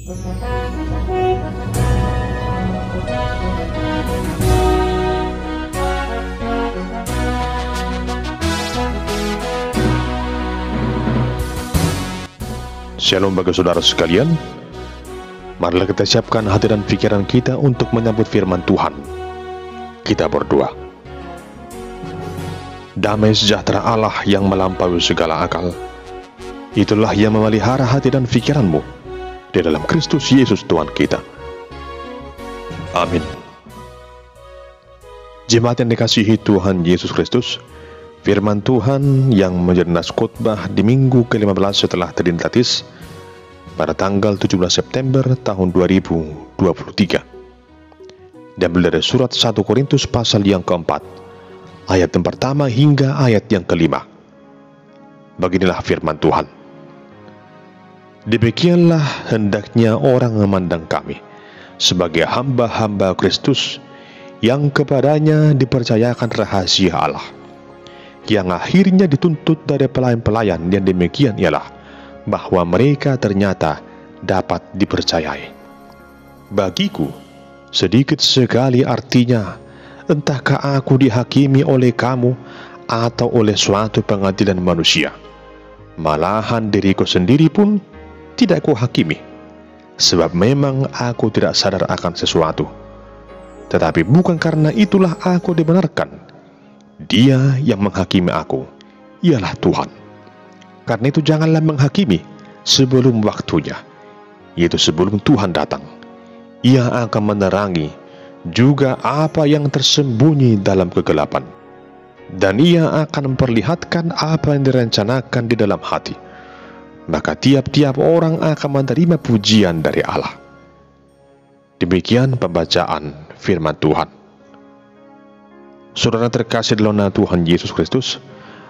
Shalom bagi saudara sekalian. Marilah kita siapkan hati dan pikiran kita untuk menyambut firman Tuhan. Kita berdoa. Damai sejahtera Allah yang melampaui segala akal, itulah yang memelihara hati dan pikiranmu di dalam Kristus Yesus Tuhan kita. Amin. Jemaat yang dikasihi Tuhan Yesus Kristus, firman Tuhan yang menjadi nas khotbah di minggu ke-15 setelah Tridentatis pada tanggal 17 September tahun 2023. Diambil dari surat 1 Korintus pasal yang keempat, ayat yang pertama hingga ayat yang kelima. Beginilah firman Tuhan. Demikianlah hendaknya orang memandang kami sebagai hamba-hamba Kristus yang kepadanya dipercayakan rahasia Allah, yang akhirnya dituntut dari pelayan-pelayan yang demikian ialah bahwa mereka ternyata dapat dipercayai. Bagiku, sedikit sekali artinya, entahkah aku dihakimi oleh kamu atau oleh suatu pengadilan manusia. Malahan diriku sendiri pun tidak kuhakimi, sebab memang aku tidak sadar akan sesuatu. Tetapi bukan karena itulah aku dibenarkan. Dia yang menghakimi aku ialah Tuhan. Karena itu janganlah menghakimi sebelum waktunya, yaitu sebelum Tuhan datang. Ia akan menerangi juga apa yang tersembunyi dalam kegelapan, dan ia akan memperlihatkan apa yang direncanakan di dalam hati. Maka tiap-tiap orang akan menerima pujian dari Allah. Demikian pembacaan firman Tuhan. Saudara terkasih dalam nama Tuhan Yesus Kristus,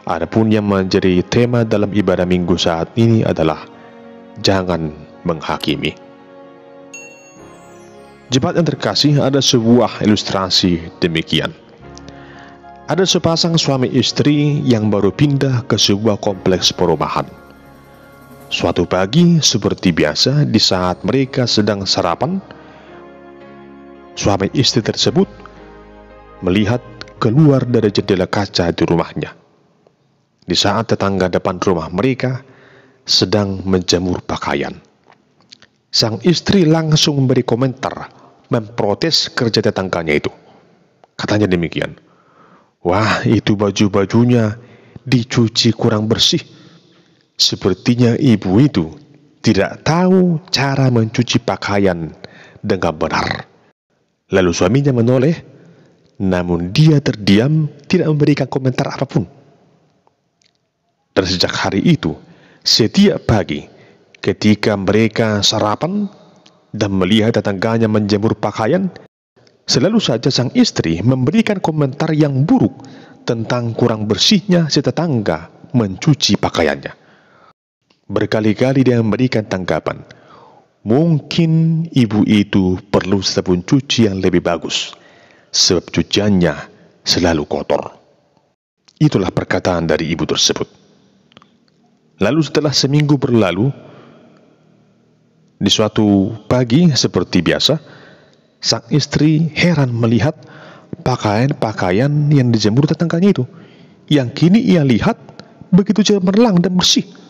adapun yang menjadi tema dalam ibadah minggu saat ini adalah jangan menghakimi. Jemaat yang terkasih, ada sebuah ilustrasi demikian. Ada sepasang suami istri yang baru pindah ke sebuah kompleks perumahan. Suatu pagi seperti biasa, di saat mereka sedang sarapan, suami istri tersebut melihat keluar dari jendela kaca di rumahnya di saat tetangga depan rumah mereka sedang menjemur pakaian. Sang istri langsung memberi komentar, memprotes kerja tetangganya itu. Katanya demikian, "Wah, itu baju-bajunya dicuci kurang bersih. Sepertinya ibu itu tidak tahu cara mencuci pakaian dengan benar." Lalu suaminya menoleh, namun dia terdiam, tidak memberikan komentar apapun. Dan sejak hari itu, setiap pagi ketika mereka sarapan dan melihat tetangganya menjemur pakaian, selalu saja sang istri memberikan komentar yang buruk tentang kurang bersihnya si tetangga mencuci pakaiannya. Berkali-kali dia memberikan tanggapan, mungkin ibu itu perlu sabun cuci yang lebih bagus, sebab cuciannya selalu kotor. Itulah perkataan dari ibu tersebut. Lalu setelah seminggu berlalu, di suatu pagi seperti biasa, sang istri heran melihat pakaian-pakaian yang dijemur tetangganya itu, yang kini ia lihat begitu cemerlang dan bersih.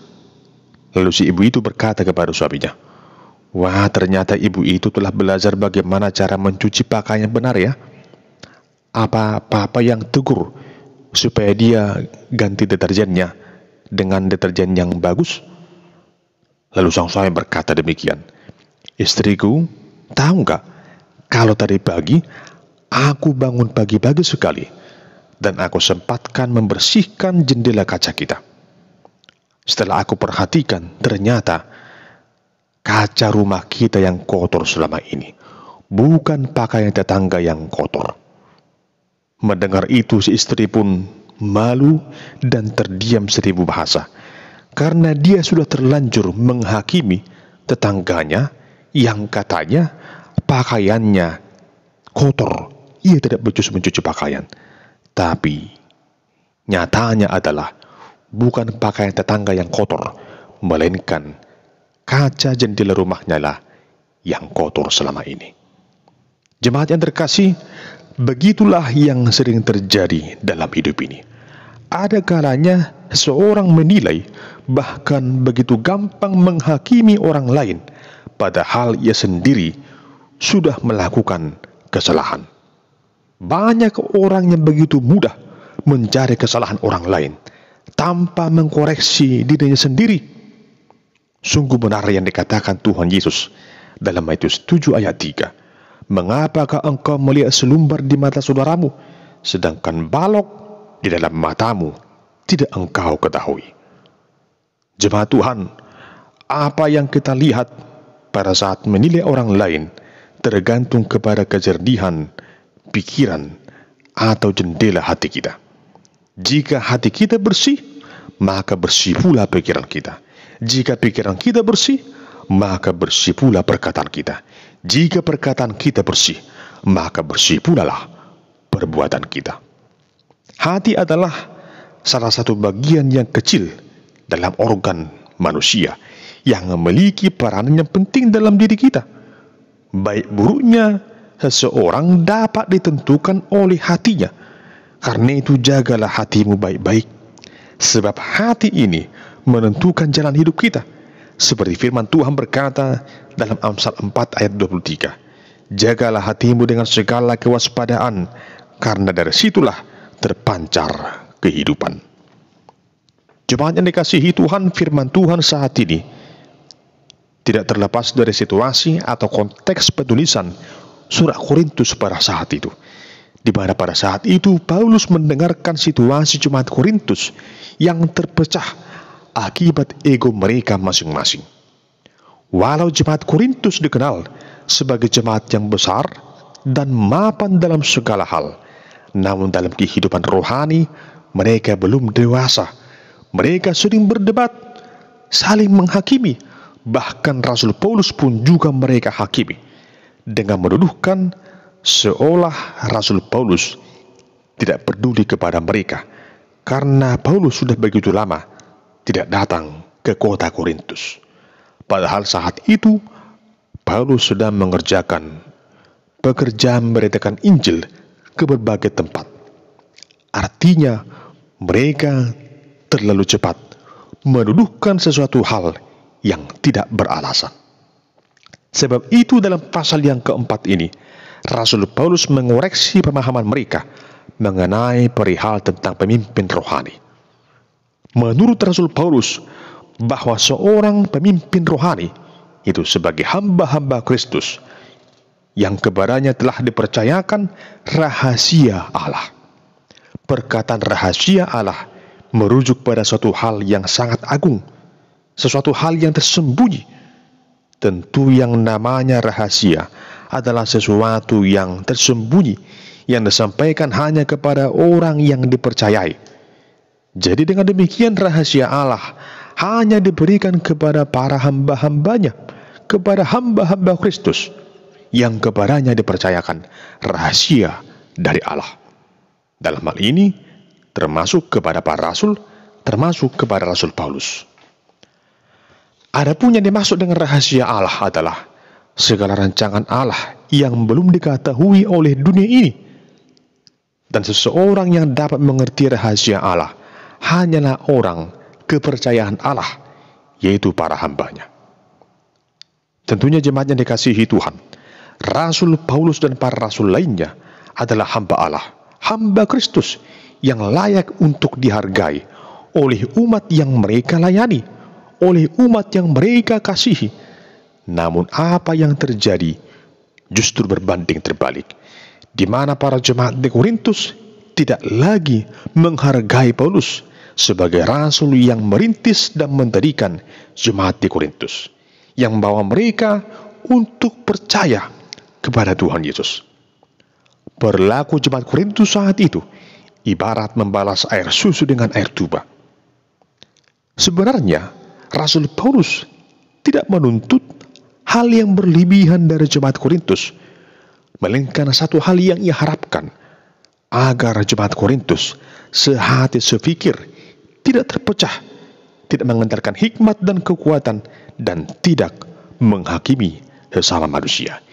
Lalu si ibu itu berkata kepada suaminya, "Wah, ternyata ibu itu telah belajar bagaimana cara mencuci pakaian benar ya. Apa yang tegur supaya dia ganti deterjennya dengan deterjen yang bagus?" Lalu sang suami berkata demikian, "Istriku, tahu nggak, kalau tadi pagi aku bangun pagi-pagi sekali dan aku sempatkan membersihkan jendela kaca kita. Setelah aku perhatikan, ternyata kaca rumah kita yang kotor selama ini, bukan pakaian tetangga yang kotor." Mendengar itu, si istri pun malu dan terdiam seribu bahasa, karena dia sudah terlanjur menghakimi tetangganya yang katanya pakaiannya kotor. Ia tidak becus mencuci pakaian, tapi nyatanya adalah bukan pakaian tetangga yang kotor, melainkan kaca jendela rumahnya lah yang kotor selama ini. Jemaat yang terkasih, begitulah yang sering terjadi dalam hidup ini. Ada kalanya seorang menilai, bahkan begitu gampang menghakimi orang lain, padahal ia sendiri sudah melakukan kesalahan. Banyak orang yang begitu mudah mencari kesalahan orang lain tanpa mengkoreksi dirinya sendiri. Sungguh benar yang dikatakan Tuhan Yesus dalam Matius 7 ayat 3. Mengapakah engkau melihat selumbar di mata saudaramu, sedangkan balok di dalam matamu tidak engkau ketahui? Jemaat Tuhan, apa yang kita lihat pada saat menilai orang lain tergantung kepada kejernihan pikiran atau jendela hati kita. Jika hati kita bersih, maka bersih pula pikiran kita. Jika pikiran kita bersih, maka bersih pula perkataan kita. Jika perkataan kita bersih, maka bersih pula lah perbuatan kita. Hati adalah salah satu bagian yang kecil dalam organ manusia yang memiliki peranan yang penting dalam diri kita. Baik buruknya seseorang dapat ditentukan oleh hatinya. Karena itu jagalah hatimu baik-baik, sebab hati ini menentukan jalan hidup kita. Seperti firman Tuhan berkata dalam Amsal 4 ayat 23. Jagalah hatimu dengan segala kewaspadaan, karena dari situlah terpancar kehidupan. Jemaat yang dikasihi Tuhan, firman Tuhan saat ini tidak terlepas dari situasi atau konteks penulisan surat Korintus pada saat itu, di mana pada saat itu Paulus mendengarkan situasi jemaat Korintus yang terpecah akibat ego mereka masing-masing. Walau jemaat Korintus dikenal sebagai jemaat yang besar dan mapan dalam segala hal, namun dalam kehidupan rohani mereka belum dewasa. Mereka sering berdebat, saling menghakimi. Bahkan Rasul Paulus pun juga mereka hakimi dengan menuduhkan seolah Rasul Paulus tidak peduli kepada mereka karena Paulus sudah begitu lama tidak datang ke kota Korintus. Padahal saat itu Paulus sedang mengerjakan pekerjaan memberitakan Injil ke berbagai tempat. Artinya mereka terlalu cepat menuduhkan sesuatu hal yang tidak beralasan. Sebab itu dalam pasal yang keempat ini, Rasul Paulus mengoreksi pemahaman mereka mengenai perihal tentang pemimpin rohani. Menurut Rasul Paulus, bahwa seorang pemimpin rohani itu sebagai hamba-hamba Kristus yang kepadanya telah dipercayakan rahasia Allah. Perkataan rahasia Allah merujuk pada suatu hal yang sangat agung, sesuatu hal yang tersembunyi. Tentu yang namanya rahasia adalah sesuatu yang tersembunyi, yang disampaikan hanya kepada orang yang dipercayai. Jadi dengan demikian rahasia Allah hanya diberikan kepada para hamba-hambanya, kepada hamba-hamba Kristus yang kepadanya dipercayakan rahasia dari Allah. Dalam hal ini termasuk kepada para rasul, termasuk kepada Rasul Paulus. Adapun yang dimaksud dengan rahasia Allah adalah segala rancangan Allah yang belum diketahui oleh dunia ini. Dan seseorang yang dapat mengerti rahasia Allah hanyalah orang kepercayaan Allah, yaitu para hambanya. Tentunya jemaat yang dikasihi Tuhan, Rasul Paulus dan para rasul lainnya adalah hamba Allah, hamba Kristus yang layak untuk dihargai oleh umat yang mereka layani, oleh umat yang mereka kasihi. Namun apa yang terjadi justru berbanding terbalik, di mana para jemaat di Korintus tidak lagi menghargai Paulus sebagai rasul yang merintis dan mendirikan jemaat di Korintus, yang membawa mereka untuk percaya kepada Tuhan Yesus. Perilaku jemaat Korintus saat itu ibarat membalas air susu dengan air tuba. Sebenarnya Rasul Paulus tidak menuntut hal yang berlebihan dari jemaat Korintus, melainkan satu hal yang ia harapkan, agar jemaat Korintus sehati sepikir, tidak terpecah, tidak mengandalkan hikmat dan kekuatan, dan tidak menghakimi sesama manusia.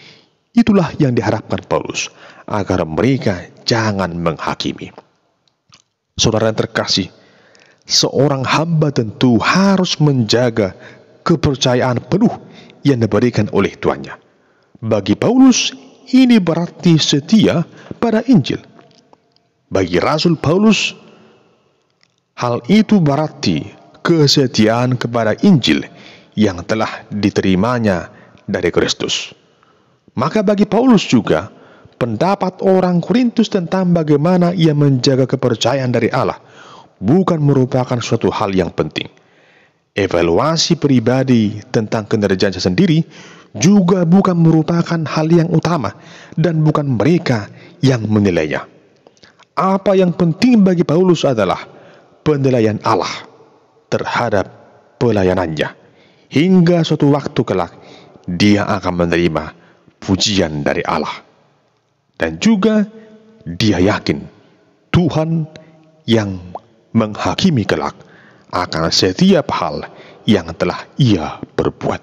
Itulah yang diharapkan Paulus, agar mereka jangan menghakimi. Saudara yang terkasih, seorang hamba tentu harus menjaga kepercayaan penuh yang diberikan oleh tuannya. Bagi Paulus, ini berarti setia pada Injil. Bagi Rasul Paulus, hal itu berarti kesetiaan kepada Injil yang telah diterimanya dari Kristus. Maka bagi Paulus juga, pendapat orang Korintus tentang bagaimana ia menjaga kepercayaan dari Allah bukan merupakan suatu hal yang penting. Evaluasi pribadi tentang kinerjanya sendiri juga bukan merupakan hal yang utama dan bukan mereka yang menilainya. Apa yang penting bagi Paulus adalah penilaian Allah terhadap pelayanannya. Hingga suatu waktu kelak dia akan menerima pujian dari Allah. Dan juga dia yakin Tuhan yang menghakimi kelak akan setiap hal yang telah ia perbuat.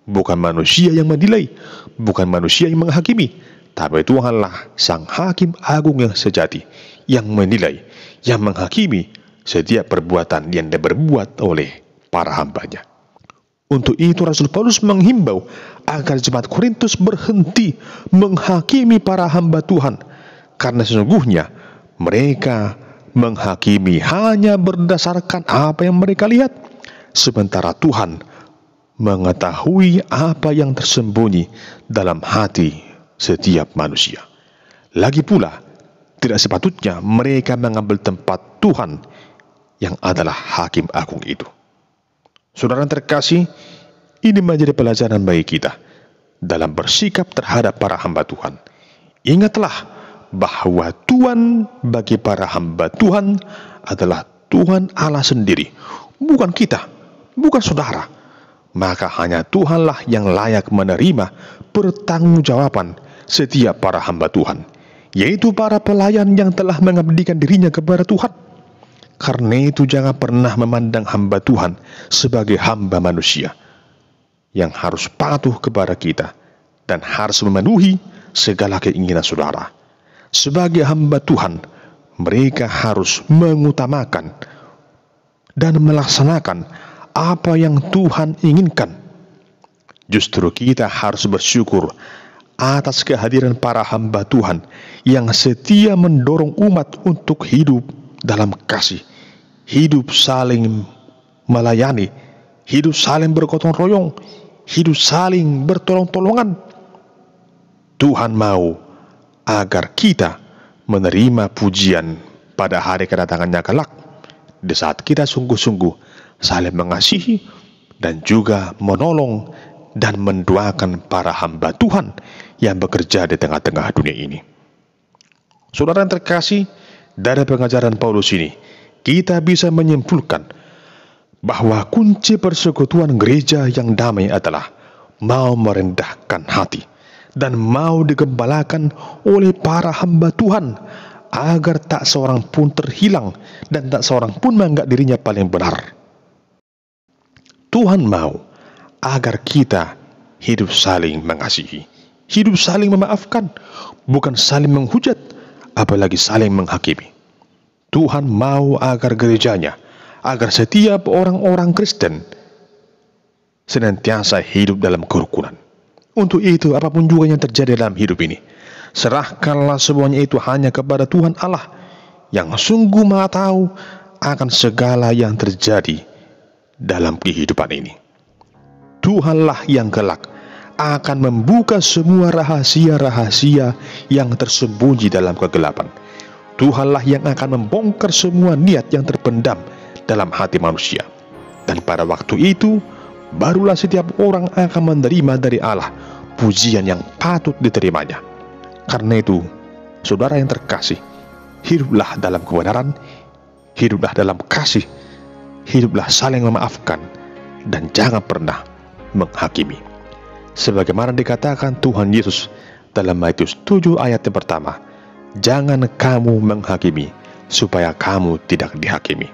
Bukan manusia yang menilai, bukan manusia yang menghakimi, tapi Tuhanlah Sang Hakim Agung yang sejati, yang menilai, yang menghakimi setiap perbuatan yang diperbuat oleh para hambanya. Untuk itu Rasul Paulus menghimbau agar jemaat Korintus berhenti menghakimi para hamba Tuhan, karena sesungguhnya mereka menghakimi hanya berdasarkan apa yang mereka lihat, sementara Tuhan mengetahui apa yang tersembunyi dalam hati setiap manusia. Lagi pula, tidak sepatutnya mereka mengambil tempat Tuhan yang adalah Hakim Agung itu. Saudara terkasih, ini menjadi pelajaran bagi kita dalam bersikap terhadap para hamba Tuhan. Ingatlah bahwa Tuhan bagi para hamba Tuhan adalah Tuhan Allah sendiri, bukan kita, bukan saudara. Maka hanya Tuhanlah yang layak menerima pertanggungjawaban setiap para hamba Tuhan, yaitu para pelayan yang telah mengabdikan dirinya kepada Tuhan. Karena itu jangan pernah memandang hamba Tuhan sebagai hamba manusia yang harus patuh kepada kita dan harus memenuhi segala keinginan saudara. Sebagai hamba Tuhan, mereka harus mengutamakan dan melaksanakan apa yang Tuhan inginkan. Justru kita harus bersyukur atas kehadiran para hamba Tuhan yang setia mendorong umat untuk hidup dalam kasih, hidup saling melayani, hidup saling bergotong royong, hidup saling bertolong-tolongan. Tuhan mau agar kita menerima pujian pada hari kedatangannya kelak, di saat kita sungguh-sungguh saling mengasihi dan juga menolong dan mendoakan para hamba Tuhan yang bekerja di tengah-tengah dunia ini. Saudara yang terkasih, dari pengajaran Paulus ini, kita bisa menyimpulkan bahwa kunci persekutuan gereja yang damai adalah mau merendahkan hati dan mau digembalakan oleh para hamba Tuhan, agar tak seorang pun terhilang dan tak seorang pun menganggap dirinya paling benar. Tuhan mau agar kita hidup saling mengasihi, hidup saling memaafkan, bukan saling menghujat, apalagi saling menghakimi. Tuhan mau agar gerejanya, agar setiap orang-orang Kristen senantiasa hidup dalam kerukunan. Untuk itu, apapun juga yang terjadi dalam hidup ini, serahkanlah semuanya itu hanya kepada Tuhan Allah yang sungguh Maha tahu akan segala yang terjadi dalam kehidupan ini. Tuhanlah yang kelak akan membuka semua rahasia-rahasia yang tersembunyi dalam kegelapan. Tuhanlah yang akan membongkar semua niat yang terpendam dalam hati manusia. Dan pada waktu itu, barulah setiap orang akan menerima dari Allah pujian yang patut diterimanya. Karena itu, saudara yang terkasih, hiduplah dalam kebenaran, hiduplah dalam kasih, hiduplah saling memaafkan, dan jangan pernah menghakimi. Sebagaimana dikatakan Tuhan Yesus dalam Matius 7 ayat yang pertama, jangan kamu menghakimi, supaya kamu tidak dihakimi.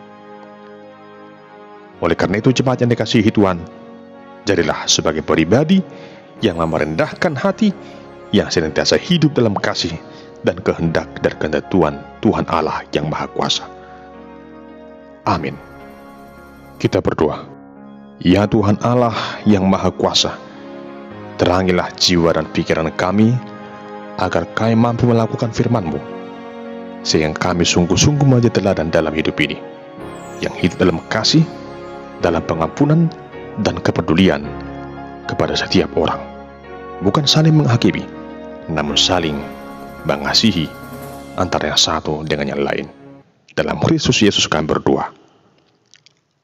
Oleh karena itu, jemaat yang dikasihi Tuhan, jadilah sebagai pribadi yang merendahkan hati, yang senantiasa hidup dalam kasih dan kehendak dan ketentuan Tuhan Allah yang Maha Kuasa. Amin. Kita berdoa. Ya Tuhan Allah yang Maha Kuasa, terangilah jiwa dan pikiran kami, agar kami mampu melakukan firman-Mu, sehingga kami sungguh-sungguh menjadi teladan dalam hidup ini, yang hidup dalam kasih, dalam pengampunan, dan kepedulian kepada setiap orang. Bukan saling menghakimi, namun saling mengasihi antara yang satu dengan yang lain. Dalam Kristus Yesus kami berdoa.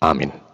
Amin.